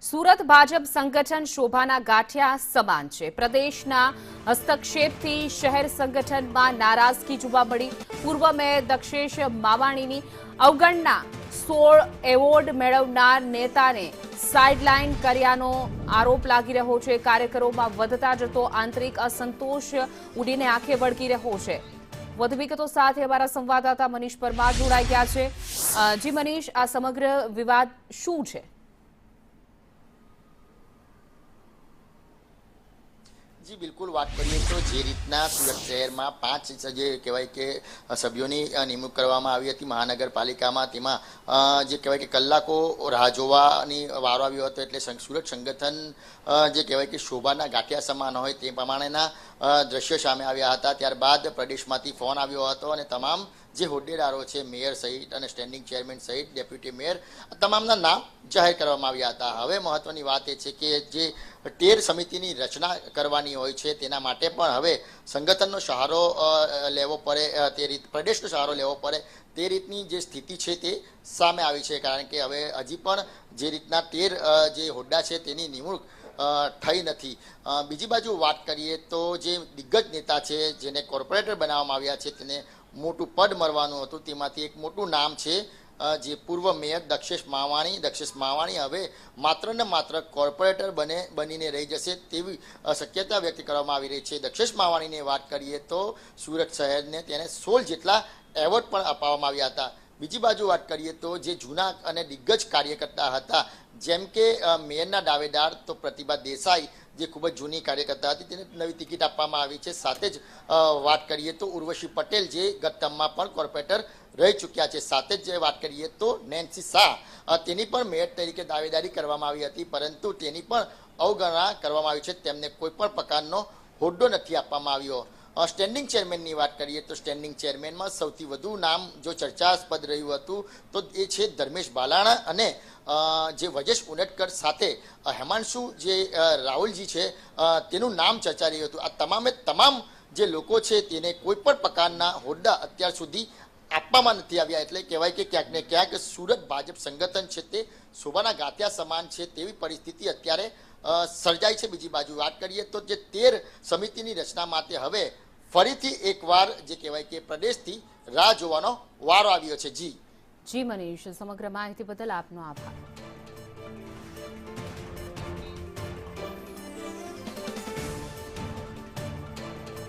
સુરત ભાજપ સંગઠન શોભાના ગાંઠિયા સમાન છે। પ્રદેશના હસ્તક્ષેપથી શહેર સંગઠનમાં નારાજગી જોવા મળી। પૂર્વ મેયર દક્ષેશ માવાણીની અવગણના, 16 એવોર્ડ મેળવનાર નેતાને સાઇડલાઇન કર્યાનો આરોપ લાગી રહ્યો છે। કાર્યકરોમાં વધતા જતો આંતરિક અસંતોષ ઉડીને આંખે વળગી રહ્યો છે। વધુ વિગતો સાથે અમારા સંવાદદાતા મનીષ પરમાર જોડાઈ ગયા છે। જી મનીષ, આ સમગ્ર વિવાદ શું છે? जी बिल्कुल बात करिए तो जे रीतना सूरत शहर में 5 जे कहवाय के सभ्यों निमणूक करवामां आवी हती महानगरपालिकामां। तेमां जे कहवाय के कलाको राह जोवानी वारो आव्यो हतो। एटले सूरत संगठन जे कहवाय के शोभाना गांठिया समान होय ते प्रमाणेना दृश्यो सामे आव्या हता। त्यारबाद प्रदेशमांथी फोन आव्यो हतो અને તમામ જે હોદ્દેદારો છે, મેયર સહિત અને સ્ટેન્ડિંગ ચેરમેન સહિત ડેપ્યુટી મેયર, તમામના નામ જાહેર કરવામાં આવ્યા હતા। હવે મહત્વની વાત એ છે કે જે ટેર સમિતિની રચના કરવાની હોય છે તેના માટે પણ હવે સંગઠનનો સહારો લેવો પડે, તે રીત પ્રદેશનો સહારો લેવો પડે તે રીતની જે સ્થિતિ છે તે સામે આવી છે। કારણ કે હવે હજી પણ જે રીતના ટેર જે હોદ્દા છે તેની નિમણૂક થઈ નથી। બીજી બાજુ વાત કરીએ તો જે દિગ્ગજ નેતા છે જેને કોર્પોરેટર બનાવવામાં આવ્યા છે તેને મોટું પદ મળવાનું હતું, તેમાંથી એક મોટું નામ છે જે પૂર્વ મેયર દક્ષેશ માવાણી હવે માત્ર ને માત્ર કોર્પોરેટર બનીને રહી જશે તેવી શક્યતા વ્યક્ત કરવામાં આવી રહી છે। દક્ષેશ માવાણીની વાત કરીએ તો સુરત શહેરને તેને 16 જેટલા એવોર્ડ પણ અપાવવામાં આવ્યા હતા। બીજી બાજુ વાત કરીએ તો જે જૂના અને દિગ્ગજ કાર્યકર્તા હતા, જેમ કે મેયરના દાવેદાર તો પ્રતિભા દેસાઈ જે ખૂબ જ જૂની કાર્યકર્તા હતી, તેને નવી ટિકિટ આપવામાં આવી છે। સાથે જ વાત કરીએ તો ઉર્વશી પટેલ જે ગત ટર્મમાં પણ કોર્પોરેટર રહી ચૂક્યા છે। સાથે જ વાત કરીએ તો નેન્સી શાહ, તેની પણ મેયર તરીકે દાવેદારી કરવામાં આવી હતી, પરંતુ તેની પણ અવગણના કરવામાં આવી છે। તેમને કોઈ પણ પ્રકારનો હોદ્દો નથી આપવામાં આવ્યો। સ્ટેન્ડિંગ ચેરમેનની વાત કરીએ તો સ્ટેન્ડિંગ ચેરમેનમાં સૌથી વધુ નામ જો ચર્ચાસ્પદ રહ્યું હતું તો એ છે ધર્મેશ બાલાણા અને જે વજેશ ઉનડકર સાથે હેમાંશુ જે રાહુલજી છે તેનું નામ ચર્ચા રહ્યું હતું। આ તમામે તમામ જે લોકો છે તેને કોઈ પણ પ્રકારના હોદ્દા અત્યાર સુધી આપવામાં નથી આવ્યા। એટલે કહેવાય કે ક્યાંક ને ક્યાંક સુરત ભાજપ સંગઠન છે તે શોભાના ગાંઠિયા સમાન છે તેવી પરિસ્થિતિ અત્યારે સર્જાઈ છે। બીજી બાજુ વાત કરીએ તો જે 13 સમિતિની રચના માટે હવે ફરીથી એકવાર જે કહેવાય કે પ્રદેશથી રાહ જોવાનો વારો આવ્યો છે। જી મનીષ, સમગ્ર માહિતી બદલ આપનો આભાર।